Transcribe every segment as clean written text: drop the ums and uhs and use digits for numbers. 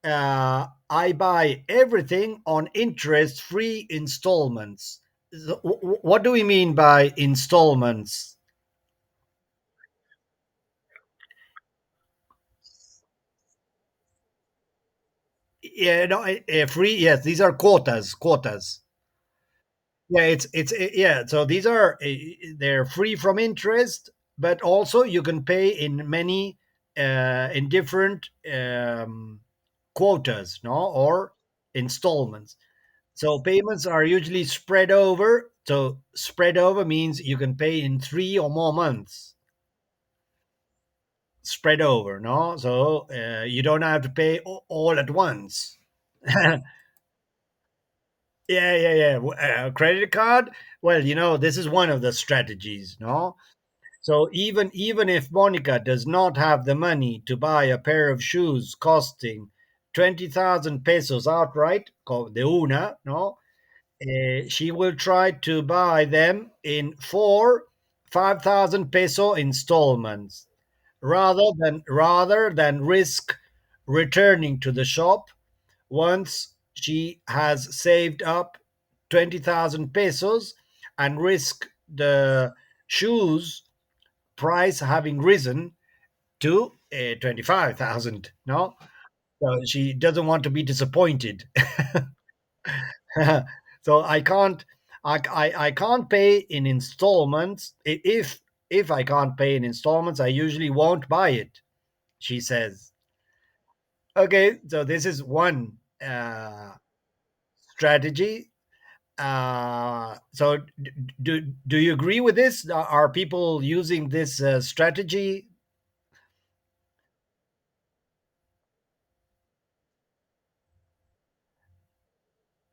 I buy everything on interest-free installments. What do we mean by installments? Yeah, no, free. Yes, these are quotas. Quotas. Yeah, yeah. So these are they're free from interest, but also you can pay in many in different quotas, no, or installments. So payments are usually spread over. So spread over means you can pay in 3 or more months. Spread over, no. So you don't have to pay all at once. Yeah, yeah, yeah. Credit card. Well, this is one of the strategies, no. So even if Monica does not have the money to buy a pair of shoes costing 20,000 pesos outright, de una, no, she will try to buy them in 5,000 peso installments, rather than risk returning to the shop once she has saved up 20,000 pesos and risk the shoes price having risen to 25,000. No, so she doesn't want to be disappointed. So I can't pay in installments. If I can't pay in installments, I usually won't buy it, she says. Okay, so this is one strategy. So do you agree with this? Are people using this strategy?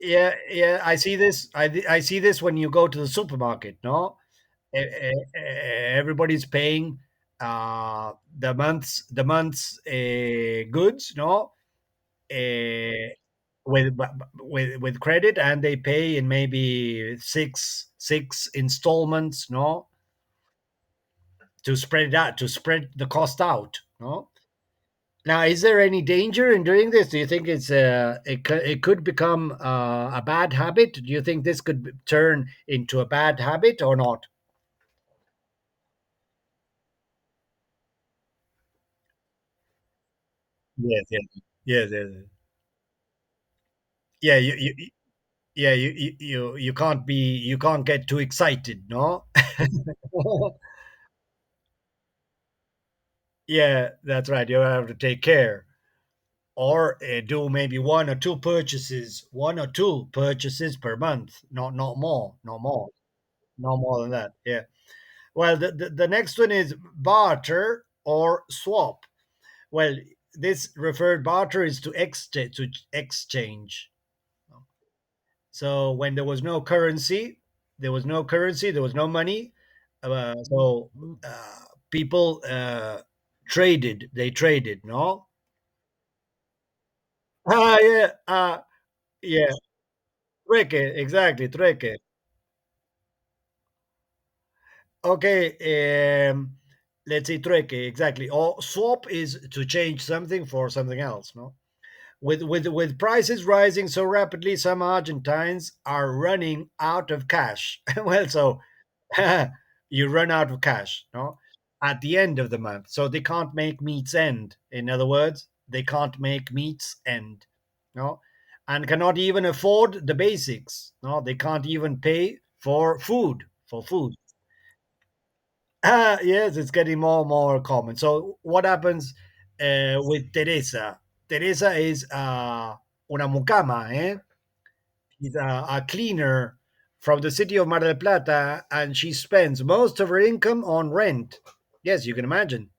Yeah, yeah, I see this. I see this when you go to the supermarket. No, everybody's paying the month's goods. No, uh, with credit, and they pay in maybe six installments. No, to spread it out, to spread the cost out. No. Now, is there any danger in doing this? Do you think it could become a bad habit? Do you think this could turn into a bad habit or not? Yes, yes, yes, yes. Yeah, yeah, you can't get too excited, no? Yeah, that's right. You have to take care, or do maybe one or two purchases per month, not more, no more, no more than that. Yeah. Well, the next one is barter or swap. Well, this referred barter is to exchange. So when there was no money. So people traded. They traded. No. Yeah. Yeah. Trueque. Exactly. Trueque. Okay. Let's say trueque. Exactly. Or swap is to change something for something else. No. With prices rising so rapidly, some Argentines are running out of cash. Well, so you run out of cash, no, at the end of the month, so they can't make meets end. In other words, they can't make meets end, no, and cannot even afford the basics. No, they can't even pay for food. For food. Yes, it's getting more and more common. So what happens with Teresa? Teresa is una mucama, eh? She's a cleaner from the city of Mar del Plata, and she spends most of her income on rent. Yes, you can imagine.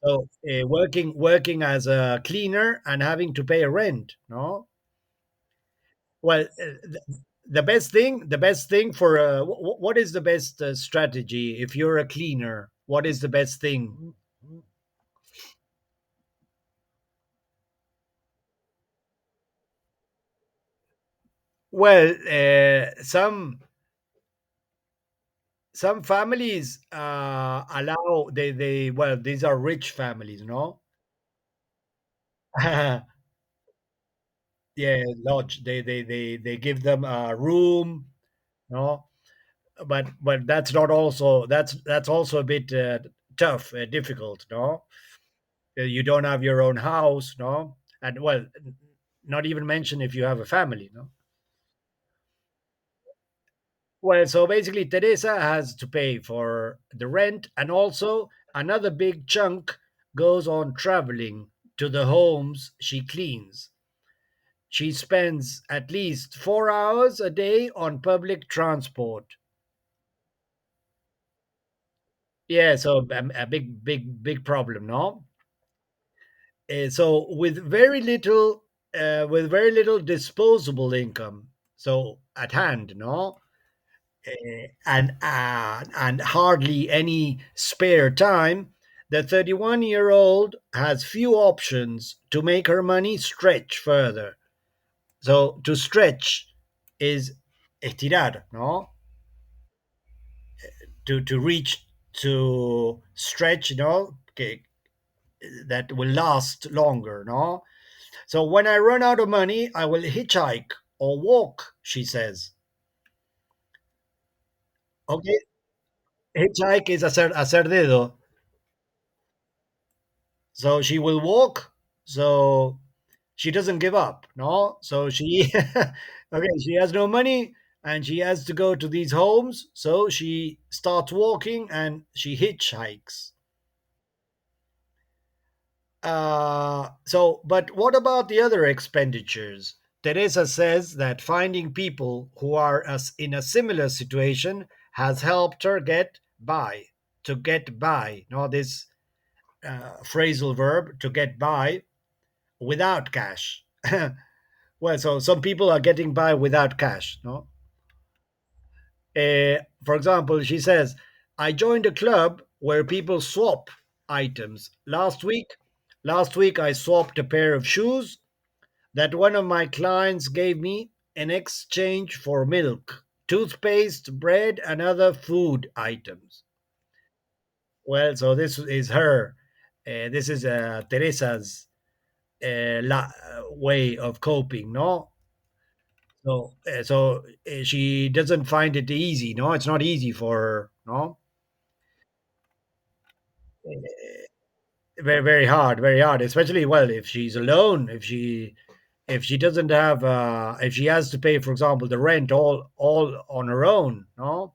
So working as a cleaner and having to pay a rent. No, well, the best thing for what is the best strategy if you're a cleaner? What is the best thing? Well, some families allow they well these are rich families, no. Yeah, lodge. They give them a room, no, but that's also a bit tough, difficult, no. You don't have your own house, no, and well, not even mention if you have a family, no. Well, so basically, Teresa has to pay for the rent, and also another big chunk goes on traveling to the homes she cleans. She spends at least 4 hours a day on public transport. Yeah, so a big problem, no? So with very little disposable income, so at hand, no, and hardly any spare time, the 31-year-old has few options to make her money stretch further. So to stretch is estirar, no? To reach, to stretch, okay, that will last longer, no? So when I run out of money, I will hitchhike or walk, she says. Okay, hitchhike is hacer dedo. So she will walk. So she doesn't give up, no? So she, okay, she has no money and she has to go to these homes. So she starts walking and she hitchhikes. But what about the other expenditures? Teresa says that finding people who are in a similar situation has helped her get by. To get by, this phrasal verb, to get by without cash. Well, so some people are getting by without cash, no? For example, she says, I joined a club where people swap items. Last week I swapped a pair of shoes that one of my clients gave me in exchange for milk, toothpaste, bread, and other food items. Well, so this is her. This is Teresa's way of coping, no? So she doesn't find it easy, no? It's not easy for her, no? Very, very hard, especially, well, if she's alone, if she doesn't have if she has to pay, for example, the rent all on her own, no,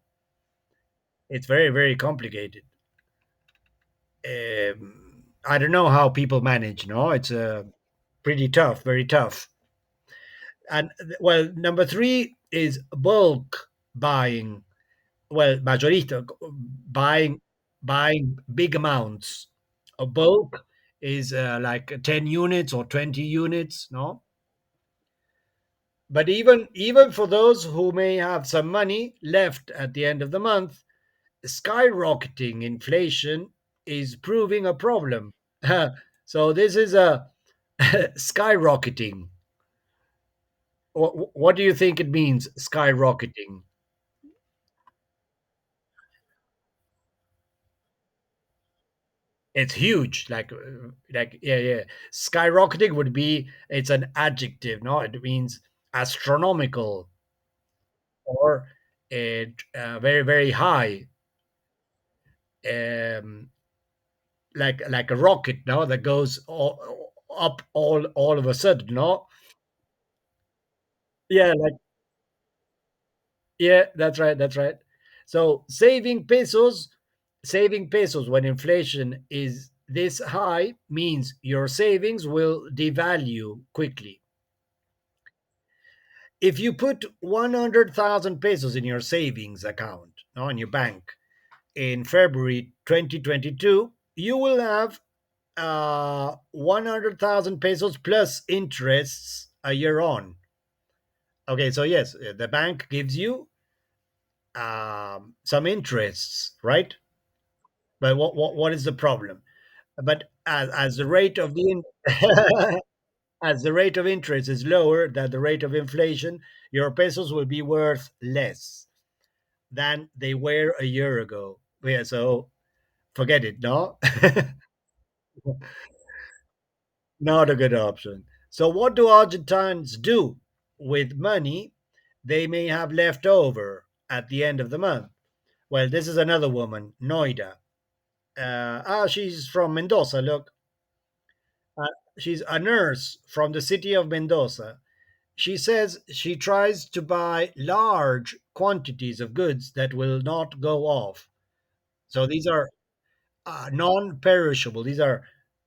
it's very, very complicated. I don't know how people manage, no, it's pretty tough, very tough. And well, number three is bulk buying. Well, majorista, buying big amounts. A bulk is like 10 units or 20 units, no. But even for those who may have some money left at the end of the month, skyrocketing inflation is proving a problem. So this is a skyrocketing. What do you think it means, skyrocketing? It's huge, like yeah, yeah. Skyrocketing would be, it's an adjective, no? It means astronomical, or very, very high, um, like a rocket, no, that goes up all of a sudden, no. Yeah, like, yeah, that's right, that's right. So saving pesos when inflation is this high means your savings will devalue quickly. If you put 100,000 pesos in your savings account, no, in your bank, in February 2022, you will have 100,000 pesos plus interests a year on. Okay, so yes, the bank gives you some interests, right? But what is the problem? But as the rate of as the rate of interest is lower than the rate of inflation, your pesos will be worth less than they were a year ago. Yeah, so forget it, no? Not a good option. So, what do Argentines do with money they may have left over at the end of the month? Well, this is another woman, Noida. She's from Mendoza. Look, uh, she's a nurse from the city of Mendoza. She says she tries to buy large quantities of goods that will not go off. So these are non-perishable. These are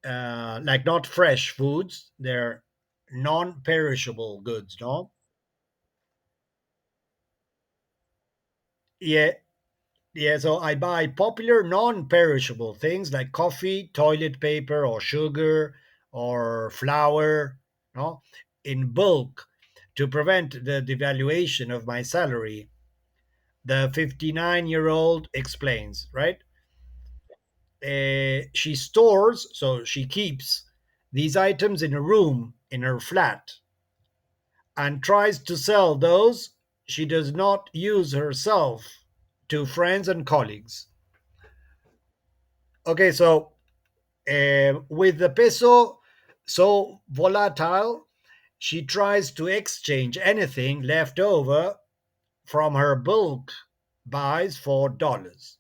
like not fresh foods. They're non-perishable goods. No, yeah, yeah. So I buy popular non-perishable things like coffee, toilet paper, or sugar, or flour. No, in bulk to prevent the devaluation of my salary. The 59-year-old explains, right? She stores, so she keeps these items in a room in her flat and tries to sell those she does not use herself to friends and colleagues. Okay, so with the peso so volatile, she tries to exchange anything left over from her bulk buys for dollars.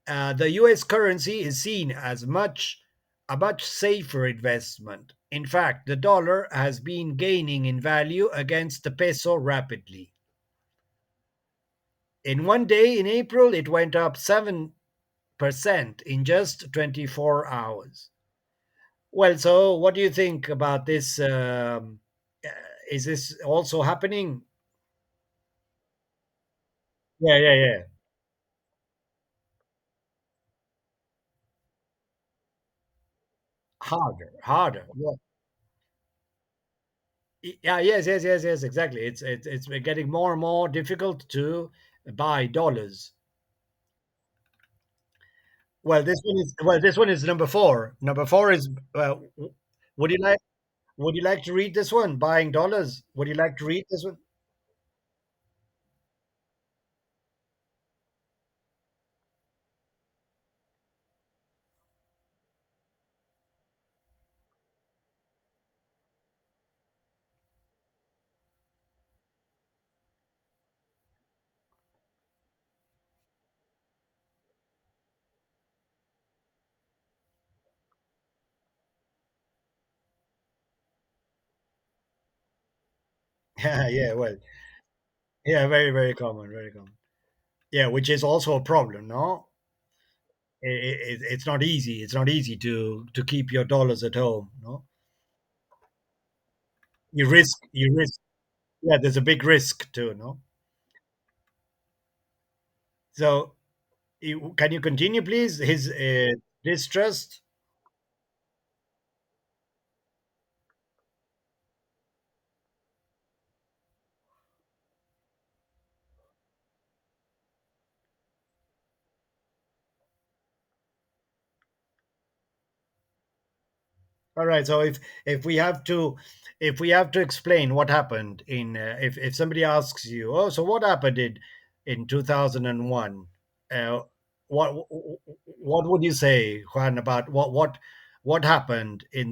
The US currency is seen as a much safer investment. In fact, the dollar has been gaining in value against the peso rapidly. In one day in April, it went up 7% in just 24 hours. Well, so what do you think about this? Uh, is this also happening? Yeah, yeah, yeah. Harder, harder. Yeah. Yeah, yes, yes, yes, yes, exactly. It's getting more and more difficult to buy dollars. This one is number four. Number four is would you like would you like to read this one? Buying dollars. Would you like to read this one? Yeah, yeah, well, yeah, very, very common, very common. Yeah, which is also a problem, no? It's not easy. It's not easy to keep your dollars at home, no? You risk. Yeah, there's a big risk too, no? So can you continue, please? His distrust. All right. So if we have to if we have to explain what happened in if somebody asks you, oh, so what happened in 2001? Uh, what would you say, Juan, about what happened in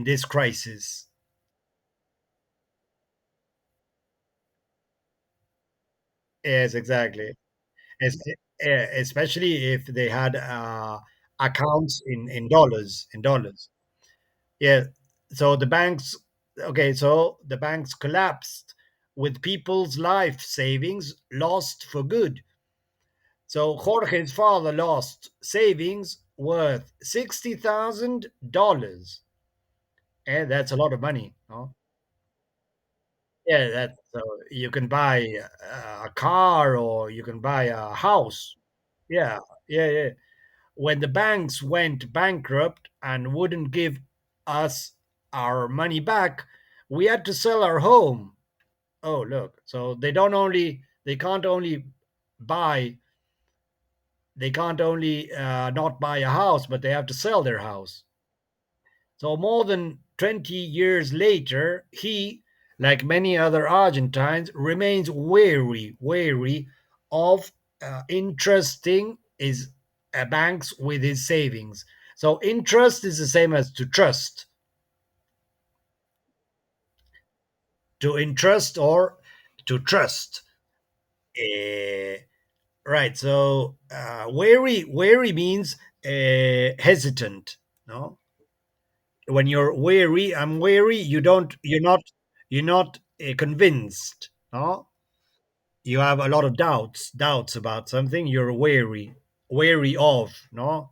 this crisis? Yes, exactly. Es- Especially if they had accounts in dollars in dollars. Yeah. So the banks, okay, so the banks collapsed with people's life savings lost for good. So Jorge's father lost savings worth $60,000. And that's a lot of money. No? Yeah, that so you can buy a car or you can buy a house. Yeah, yeah, yeah. When the banks went bankrupt and wouldn't give us our money back, we had to sell our home. Oh, look. So they can't only buy they can't only not buy a house, but they have to sell their house. So more than 20 years later, he, like many other Argentines, remains wary of interesting his banks with his savings. So interest is the same as to trust. to entrust or to trust. Uh, right. So wary means hesitant. No, when you're wary, I'm wary. You're not convinced. No, you have a lot of doubts about something. You're wary of. No,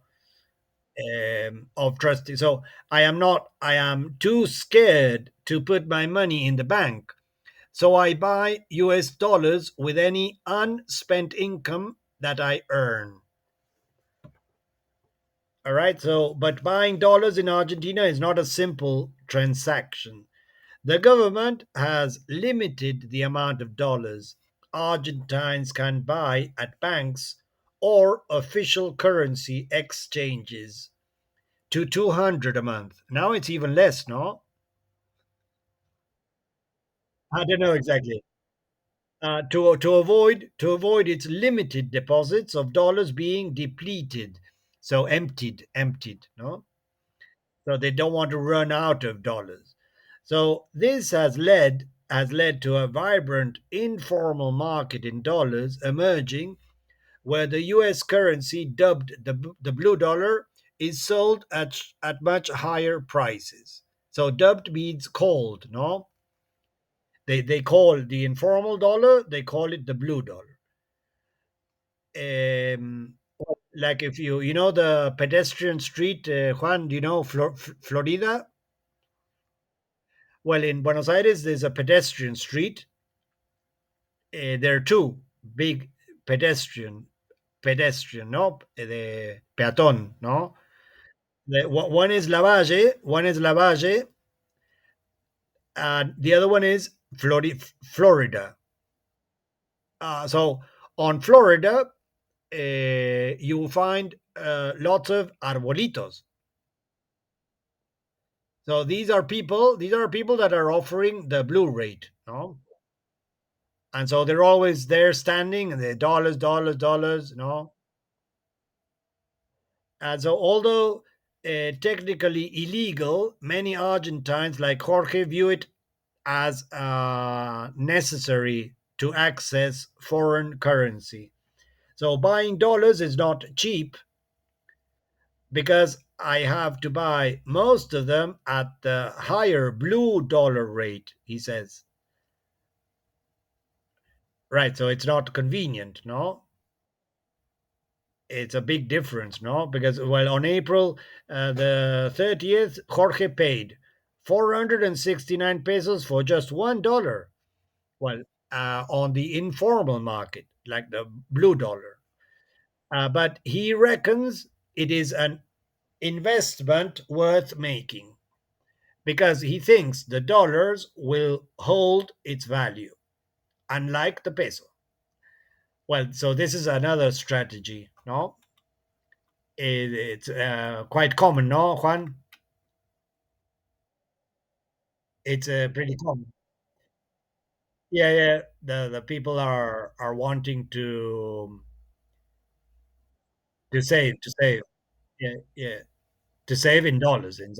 of trusting. So I am not. I am too scared to put my money in the bank. So I buy US dollars with any unspent income that I earn. All right. So, but buying dollars in Argentina is not a simple transaction. The government has limited the amount of dollars Argentines can buy at banks or official currency exchanges to 200 a month. Now it's even less, no? I don't know exactly. To avoid its limited deposits of dollars being depleted, so emptied, no? So they don't want to run out of dollars. So this has led to a vibrant informal market in dollars emerging, where the U.S. currency, dubbed the blue dollar, is sold at much higher prices. So dubbed means called, no? They call the informal dollar, they call it the blue dollar. Um, like if you know the pedestrian street, Juan, do you know Florida? Well, in Buenos Aires, there's a pedestrian street. There are two big pedestrian, no, the peatón, no. One is Lavalle, and the other one is Florida. So on Florida, you will find lots of arbolitos. So these are people that are offering the blue rate, no? And so they're always there standing and they're dollars, no? And so although technically illegal, many Argentines like Jorge view it as necessary to access foreign currency. So buying dollars is not cheap because I have to buy most of them at the higher blue dollar rate, he says. Right, so it's not convenient, no? It's a big difference, no? Because, well, on April the 30th, Jorge paid 469 pesos for just $1. Well, on the informal market, like the blue dollar. But he reckons it is an investment worth making because he thinks the dollars will hold its value, unlike the peso. Well, so this is another strategy, no? It's quite common, no, Juan? It's pretty common. Yeah, yeah. The people are wanting to save. Yeah, yeah, to save in dollars. Yeah.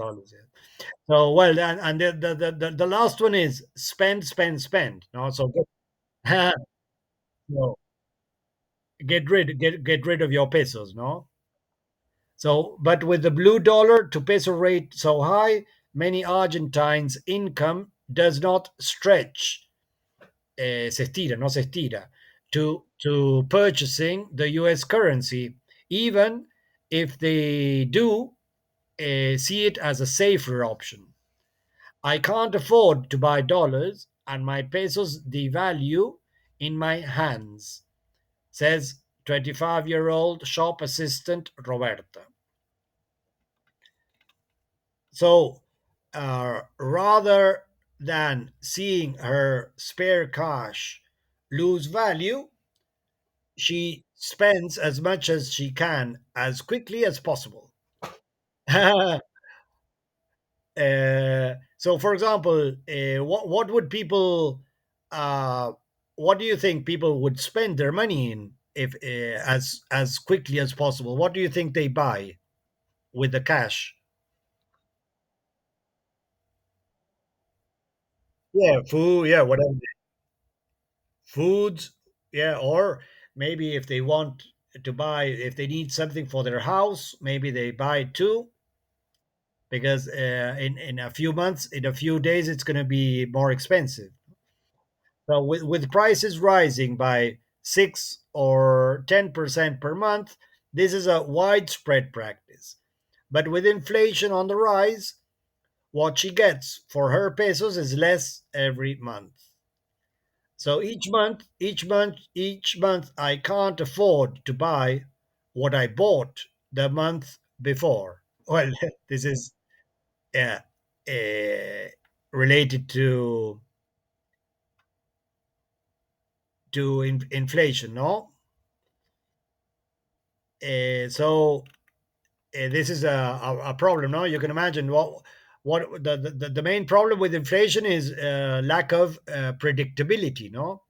So well, and the last one is spend. No, so so get rid of your pesos. No, so but with the blue dollar to peso rate so high, many Argentines' income does not stretch. Se estira, no se estira to purchasing the U.S. currency, even if they do see it as a safer option. I can't afford to buy dollars, and my pesos devalue in my hands, says 25-year-old shop assistant Roberta. So, rather than seeing her spare cash lose value, she spends as much as she can as quickly as possible. So, for example, what would people, uh, what do you think people would spend their money in if as quickly as possible? What do you think they buy with the cash? Yeah, food, yeah, whatever. Foods, yeah, or maybe if they want to buy, if they need something for their house, maybe they buy it too, because in a few months, in a few days, it's going to be more expensive. So with prices rising by 6 or 10% per month, this is a widespread practice. But with inflation on the rise, what she gets for her pesos is less every month. So each month, I can't afford to buy what I bought the month before. Well, this is uh, uh, related to inflation, no? So this is a problem, no? You can imagine what the main problem with inflation is lack of predictability, no?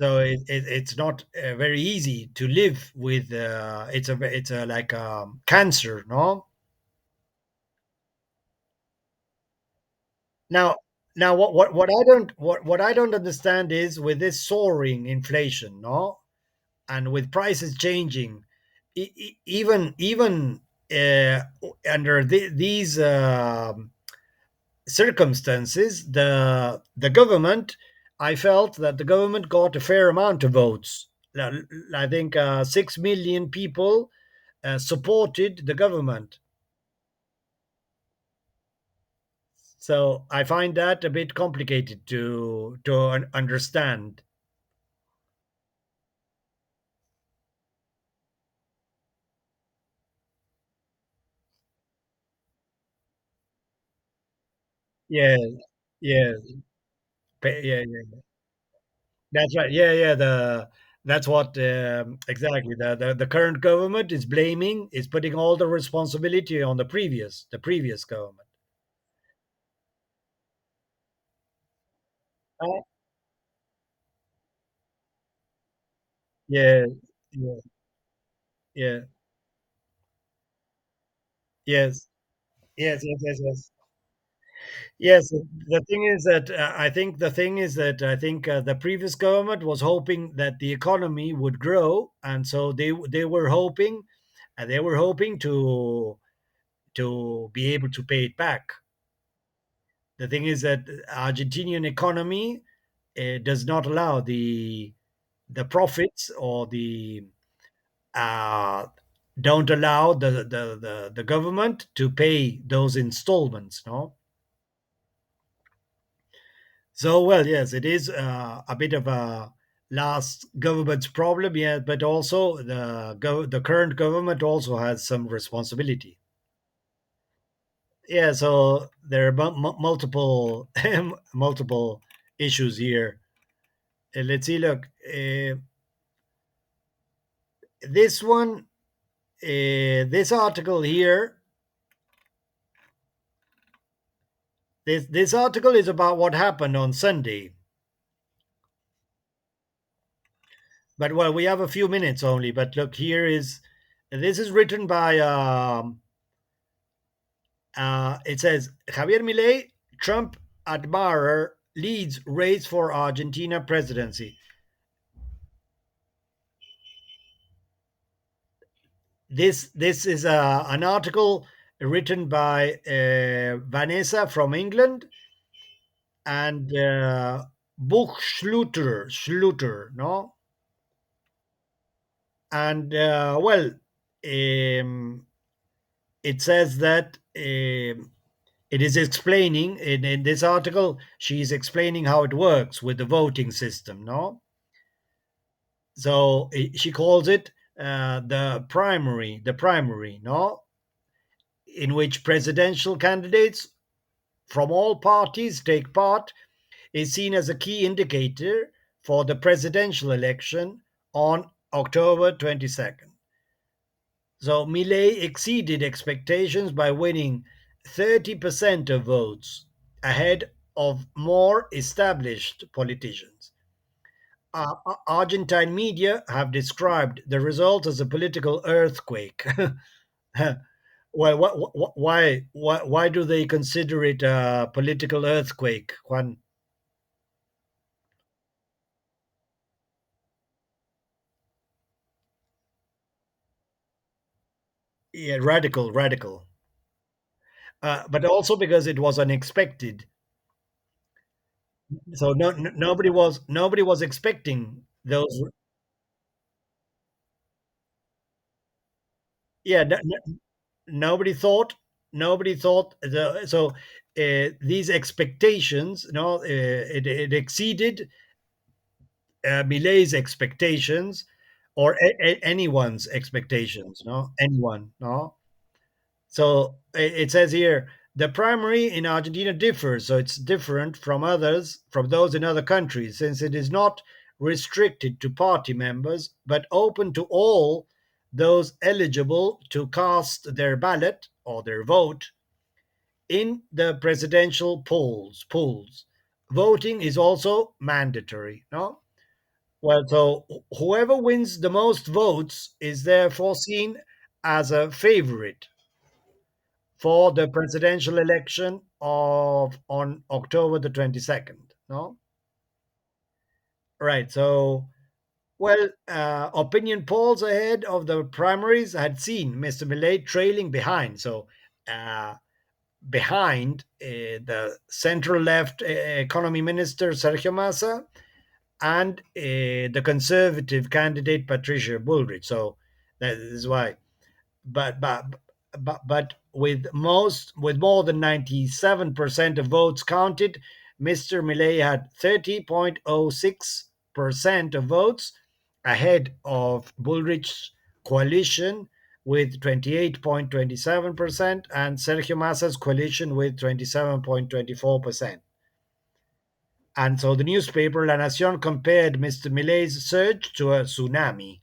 So it's not very easy to live with. It's a like cancer, no? Now, now what I don't understand is with this soaring inflation, no, and with prices changing, even uh, under these circumstances, the government, I felt that the government got a fair amount of votes. I think 6 million people supported the government. So I find that a bit complicated to understand. Yeah, yeah, yeah, yeah. That's right. Yeah, yeah. That's what exactly the current government is blaming, is putting all the responsibility on the previous government. Uh, yeah, yeah, yeah, yes, yes, yes, yes, yes. Yes, the thing is that I think the previous government was hoping that the economy would grow, and so they were hoping to be able to pay it back. The thing is that Argentinian economy does not allow the profits, or the uh, don't allow the government to pay those installments. No, so well, yes, it is a bit of a last government's problem, yeah, but also the current government also has some responsibility. Yeah, so there are multiple multiple issues here. Let's see. Look, this one, this article here. This article is about what happened on Sunday. But well, we have a few minutes only. But look, here is this is written by it says Javier Milei, Trump admirer, leads race for Argentina presidency. This is an article written by Vanessa from England, and Buch Schluter, no, and well, um, it says that it is explaining in this article. She's explaining how it works with the voting system, no. So she calls it the primary, no, in which presidential candidates from all parties take part, is seen as a key indicator for the presidential election on October 22nd. So Millet exceeded expectations by winning 30% of votes, ahead of more established politicians. Argentine media have described the result as a political earthquake. Well, why do they consider it a political earthquake, Juan? Yeah, radical, radical. But also because it was unexpected. So nobody was expecting those. Yeah, nobody thought these expectations. It exceeded Milei's expectations, or anyone's expectations. No, anyone. No. So it says here the primary in Argentina differs, so it's different from those in other countries, since it is not restricted to party members, but open to all those eligible to cast their ballot or their vote in the presidential polls. Voting is also mandatory. No, well, so whoever wins the most votes is therefore seen as a favorite for the presidential election of on October the 22nd. No, right. So, well, opinion polls ahead of the primaries had seen Mr. Millet trailing behind. So, uh, behind the central left economy minister Sergio Massa and the conservative candidate Patricia Bullrich. So that is why. But with more than 97% of votes counted, Mr. Millet had 30.06% of votes ahead of Bullrich's coalition with 28.27% and Sergio Massa's coalition with 27.24%. And so the newspaper La Nacion compared Mr. Millet's surge to a tsunami.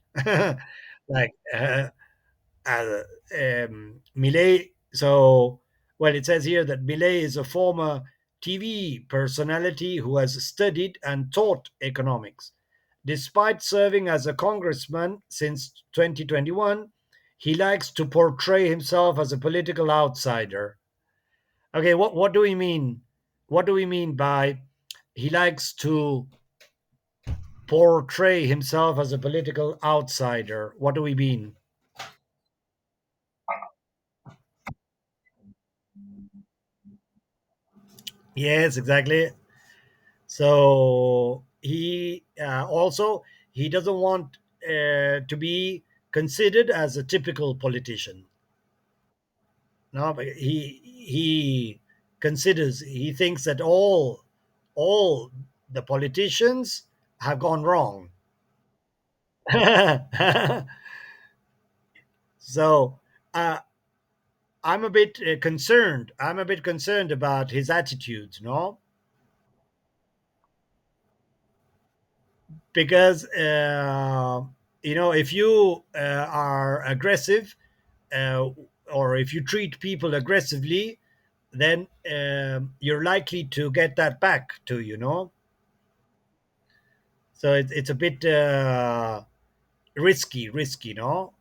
like uh, Millet. So, well, it says here that Millet is a former TV personality who has studied and taught economics. Despite serving as a congressman since 2021, he likes to portray himself as a political outsider. Okay, what do we mean? What do we mean by he likes to portray himself as a political outsider? What do we mean? Yes, exactly. So he doesn't want to be considered as a typical politician. No, but he thinks that all the politicians have gone wrong. So uh, I'm a bit concerned. I'm a bit concerned about his attitudes. No, because if you are aggressive, uh, or if you treat people aggressively, then you're likely to get that back to so it's a bit risky, no.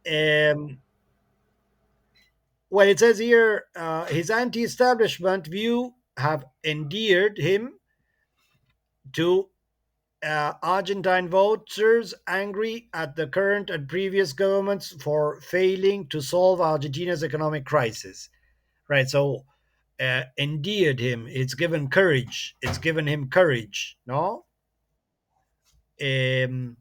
um, well, it says here his anti-establishment view have endeared him to Argentine voters angry at the current and previous governments for failing to solve Argentina's economic crisis. Right. So endeared him. It's given courage. It's given him courage. No. Um,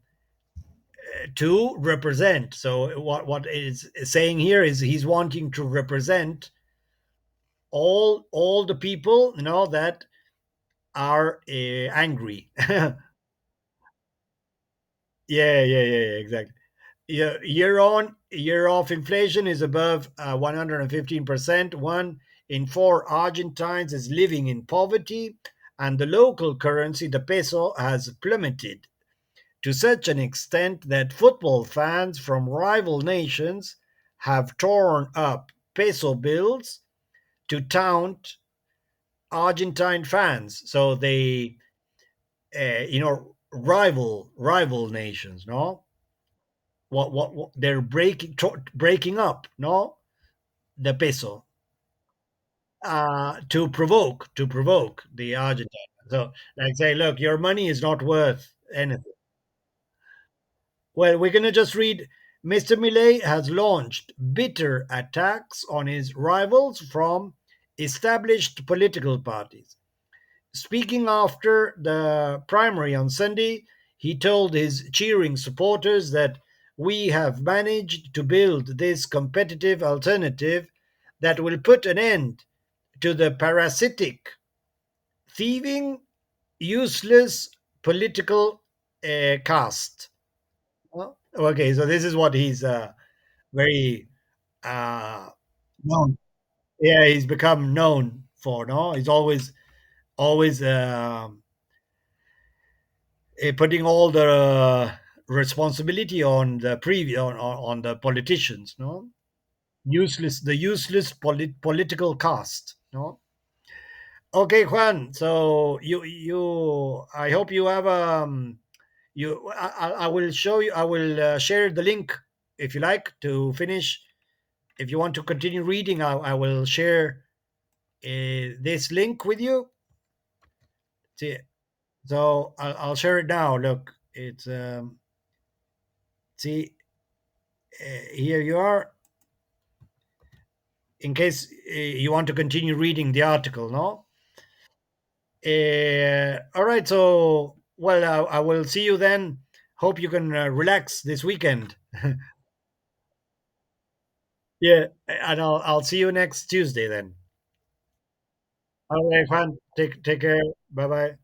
to represent. So what is saying here is he's wanting to represent all the people that are angry. Yeah, exactly. Yeah, year on, year off inflation is above 115%. One in four Argentines is living in poverty, and the local currency, the peso, has plummeted to such an extent that football fans from rival nations have torn up peso bills to taunt Argentine fans. So rival nations, no? what they're breaking up, no, the peso, to provoke the Argentine. So, like, say, look, your money is not worth anything. Well, we're gonna just read. Mr. Millet has launched bitter attacks on his rivals from established political parties. Speaking after the primary on Sunday, he told his cheering supporters that we have managed to build this competitive alternative that will put an end to the parasitic, thieving, useless political caste. Okay, so this is what he's very uh, known. Yeah, he's become known for. No, he's always putting all the responsibility on the previous on the politicians. No, the useless political caste. No. Okay, Juan. So I hope you have I will show you. I will share the link if you like to finish. If you want to continue reading, I will share this link with you. See, so I'll share it now. Look, it's see here you are. In case you want to continue reading the article, no. All right. So well, I will see you then. Hope you can relax this weekend. Yeah, and I'll see you next Tuesday then. All right, fine. Take care. Bye bye.